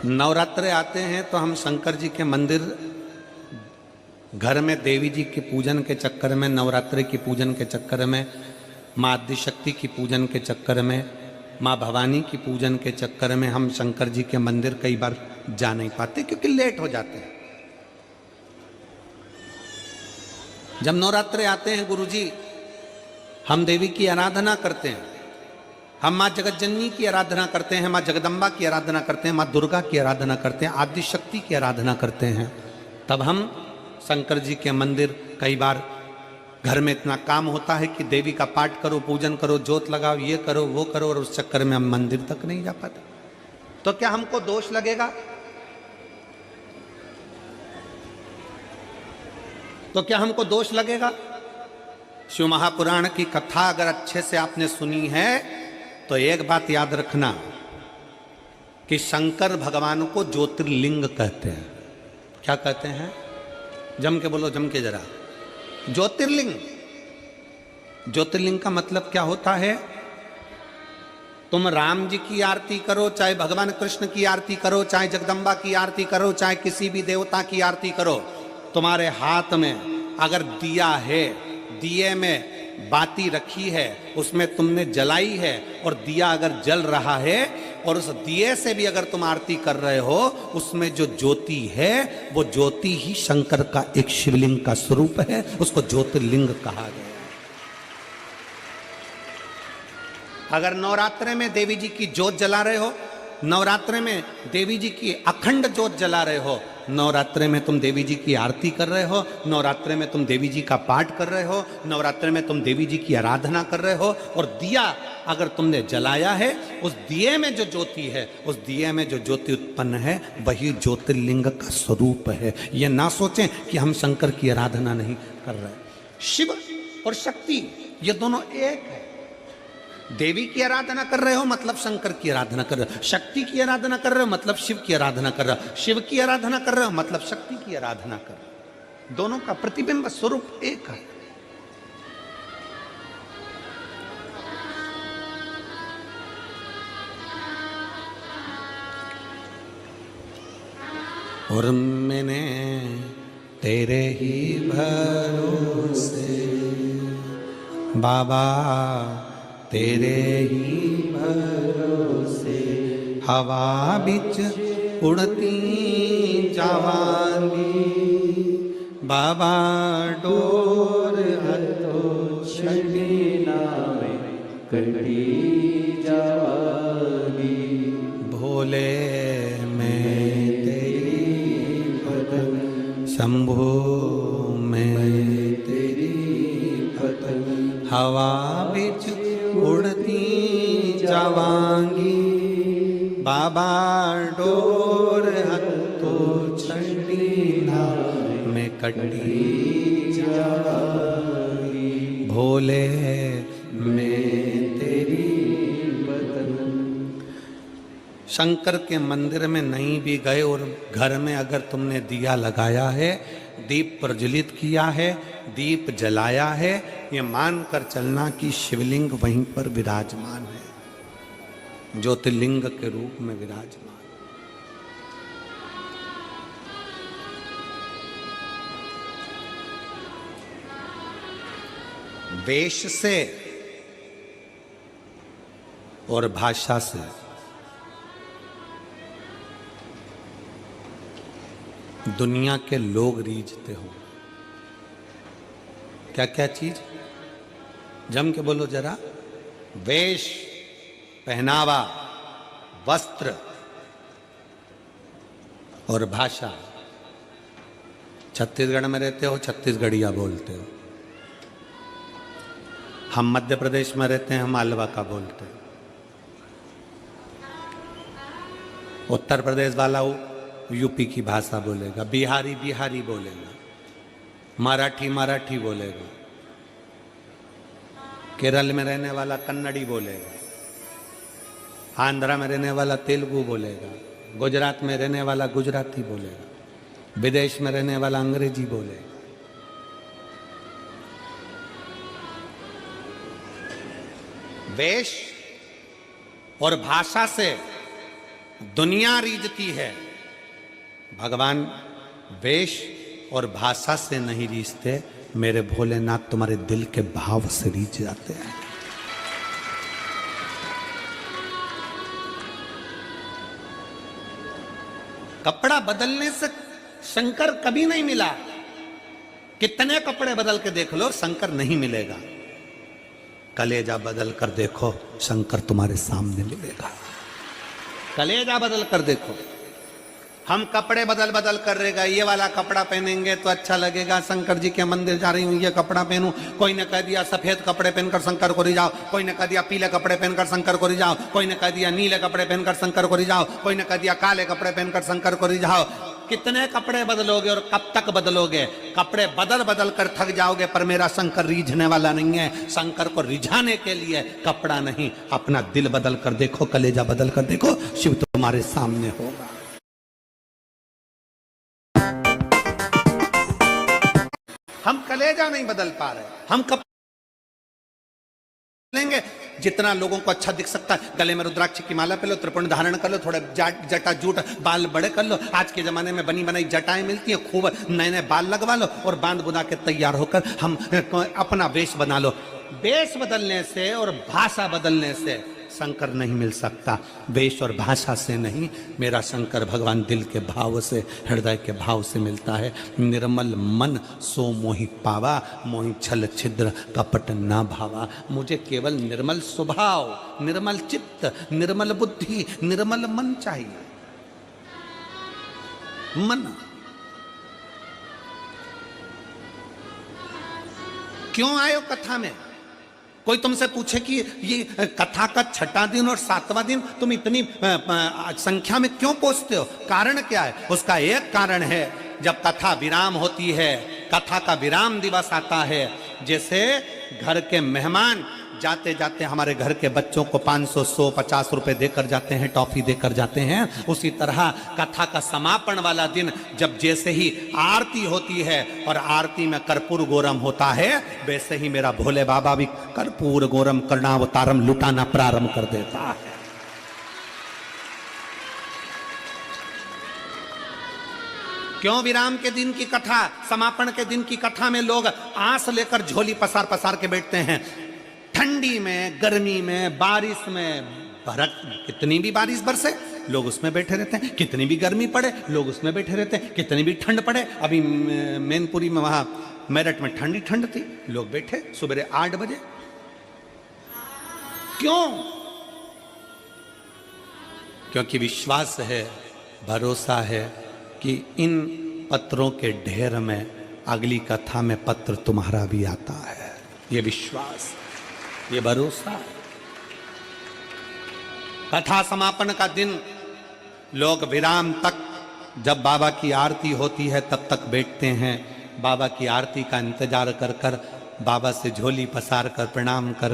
नवरात्रे आते हैं तो हम शंकर जी के मंदिर घर में देवी जी के पूजन के चक्कर में, नवरात्रि की पूजन के चक्कर में, माँ आदिशक्ति की पूजन के चक्कर में, माँ भवानी की पूजन के चक्कर में हम शंकर जी के मंदिर कई बार जा नहीं पाते क्योंकि लेट हो जाते हैं। जब नवरात्रे आते हैं गुरुजी, हम देवी की आराधना करते हैं, हम माँ जगतजननी की आराधना करते हैं, माँ जगदम्बा की आराधना करते हैं, माँ दुर्गा की आराधना करते हैं, आदिशक्ति की आराधना करते हैं। तब हम शंकर जी के मंदिर, कई बार घर में इतना काम होता है कि देवी का पाठ करो, पूजन करो, जोत लगाओ, ये करो वो करो, और उस चक्कर में हम मंदिर तक नहीं जा पाते। तो क्या हमको दोष लगेगा? तो क्या हमको दोष लगेगा? शिव महापुराण की कथा अगर अच्छे से आपने सुनी है तो एक बात याद रखना कि शंकर भगवान को ज्योतिर्लिंग कहते हैं। क्या कहते हैं? जम के बोलो, जम के जरा। ज्योतिर्लिंग। ज्योतिर्लिंग का मतलब क्या होता है? तुम राम जी की आरती करो, चाहे भगवान कृष्ण की आरती करो, चाहे जगदम्बा की आरती करो, चाहे किसी भी देवता की आरती करो, तुम्हारे हाथ में अगर दिया है, दिए में बाती रखी है, उसमें तुमने जलाई है, और दिया अगर जल रहा है और उस दिए से भी अगर तुम आरती कर रहे हो, उसमें जो ज्योति है वो ज्योति ही शंकर का एक शिवलिंग का स्वरूप है, उसको ज्योतिर्लिंग कहा गया। अगर नवरात्रे में देवी जी की ज्योत जला रहे हो, नवरात्रे में देवी जी की अखंड ज्योत जला रहे हो, नवरात्रे में तुम देवी जी की आरती कर रहे हो, नवरात्रे में तुम देवी जी का पाठ कर रहे हो, नवरात्रे में तुम देवी जी की आराधना कर रहे हो, और दिया अगर तुमने जलाया है, उस दिए में जो ज्योति है, उस दिए में जो ज्योति उत्पन्न है, वही ज्योतिर्लिंग का स्वरूप है। ये ना सोचें कि हम शंकर की आराधना नहीं कर रहे। शिव और शक्ति ये दोनों एक है। देवी की आराधना कर रहे हो मतलब शंकर की आराधना कर रहे हो, शक्ति की आराधना कर रहे हो मतलब शिव की आराधना कर रहे हो, शिव की आराधना कर रहे हो मतलब शक्ति की आराधना कर रहे हो। दोनों का प्रतिबिंब स्वरूप एक है। और मैंने तेरे ही भरोसे बाबा, तेरे ही भरोसे हवा बिच उड़ती जावांगी, बाबा डोर हथो छड़ी नावे कटी जावांगी, भोले मैं तेरी भगत, शंभो मैं तेरी भगत, हवा बिच उड़ती जावांगी, बाबा डोर हथो छड़ी में कटी जावांगी, भोले मैं तेरी बदन। शंकर के मंदिर में नहीं भी गए और घर में अगर तुमने दिया लगाया है, दीप प्रज्वलित किया है, दीप जलाया है, ये मानकर चलना कि शिवलिंग वहीं पर विराजमान है, ज्योतिर्लिंग के रूप में विराजमान। वेश से और भाषा से दुनिया के लोग रीझते हो। क्या क्या चीज? जम के बोलो जरा। वेश, पहनावा, वस्त्र और भाषा। छत्तीसगढ़ में रहते हो, छत्तीसगढ़िया बोलते हो। हम मध्य प्रदेश में रहते हैं, हम मालवा का बोलते हैं। उत्तर प्रदेश वाला यूपी की भाषा बोलेगा, बिहारी बिहारी बोलेगा, मराठी मराठी बोलेगा, केरल में रहने वाला कन्नड़ी बोलेगा, आंध्रा में रहने वाला तेलुगु बोलेगा, गुजरात में रहने वाला गुजराती बोलेगा, विदेश में रहने वाला अंग्रेजी बोलेगा। वेश और भाषा से दुनिया रीझती है, भगवान वेश और भाषा से नहीं रीझते, मेरे भोलेनाथ तुम्हारे दिल के भाव से रीझ जाते हैं। कपड़ा बदलने से शंकर कभी नहीं मिला, कितने कपड़े बदल के देख लो शंकर नहीं मिलेगा। कलेजा बदल कर देखो, शंकर तुम्हारे सामने मिलेगा। कलेजा बदल कर देखो। हम कपड़े बदल बदल कर रहेगा, ये वाला कपड़ा पहनेंगे तो अच्छा लगेगा, शंकर जी के मंदिर जा रही हूं ये कपड़ा पहनूं। कोई ने कह दिया सफेद कपड़े पहनकर शंकर को रिझाओ, कोई ने कह दिया पीले कपड़े पहनकर शंकर को रिझाओ, कोई ने कह दिया नीले कपड़े पहनकर शंकर को रिझाओ, कोई ने कह दिया काले कपड़े पहनकर शंकर को रिझाओ। कितने कपड़े बदलोगे और कब तक बदलोगे? कपड़े बदल बदल कर थक जाओगे, पर मेरा शंकर रीझने वाला नहीं है। शंकर को रिझाने के लिए कपड़ा नहीं, अपना दिल बदल कर देखो, कलेजा बदल कर देखो, शिव तुम्हारे सामने होगा। हम कलेजा नहीं बदल पा रहे, हम कब लेंगे? जितना लोगों को अच्छा दिख सकता है, गले में रुद्राक्ष की माला पहन लो, त्रिपुंड धारण कर लो, थोड़ा जटा जूट बाल बड़े कर लो। आज के जमाने में बनी बनाई जटाएं मिलती हैं, खूब नए नए बाल लगवा लो और बांध बुना के तैयार होकर हम अपना वेश बना लो। वेश बदलने से और भाषा बदलने से शंकर नहीं मिल सकता, वेश और भाषा से नहीं। मेरा शंकर भगवान दिल के भाव से, हृदय के भाव से मिलता है। निर्मल मन सो मोहि पावा, मोहि छल छिद्र कपट ना भावा। मुझे केवल निर्मल स्वभाव, निर्मल चित्त, निर्मल बुद्धि, निर्मल मन चाहिए। मन क्यों आयो कथा में? कोई तुमसे पूछे कि ये कथा का छठा दिन और सातवां दिन तुम इतनी संख्या में क्यों पहुंचते हो, कारण क्या है? उसका एक कारण है, जब कथा विराम होती है, कथा का विराम दिवस आता है, जैसे घर के मेहमान जाते जाते हमारे घर के बच्चों को 500, 100, 50 रुपए देकर जाते हैं, टॉफी देकर जाते हैं, उसी तरह कथा का समापन वाला दिन जब जैसे ही आरती होती है और आरती में कर्पूर गौरम होता है, वैसे ही मेरा भोले बाबा भी कर्पूर गौरम कर्णावतारम लुटाना प्रारंभ कर देता है। क्यों विराम के दिन की कथा, समापन के दिन की कथा में लोग आस लेकर झोली पसार पसार के बैठते हैं? ठंडी में, गर्मी में, बारिश में, कितनी भी बारिश बरसे लोग उसमें बैठे रहते हैं, कितनी भी गर्मी पड़े लोग उसमें बैठे रहते हैं, कितनी भी ठंड पड़े। अभी मैनपुरी में, वहां मेरठ में ठंड थी, लोग बैठे सुबह 8 बजे। क्यों? क्योंकि विश्वास है, भरोसा है कि इन पत्रों के ढेर में अगली कथा में पत्र तुम्हारा भी आता है। ये विश्वास, ये भरोसा। कथा समापन का दिन लोग विराम तक, जब बाबा की आरती होती है तब तक बैठते हैं। बाबा की आरती का इंतजार कर कर, बाबा से झोली पसार कर, प्रणाम कर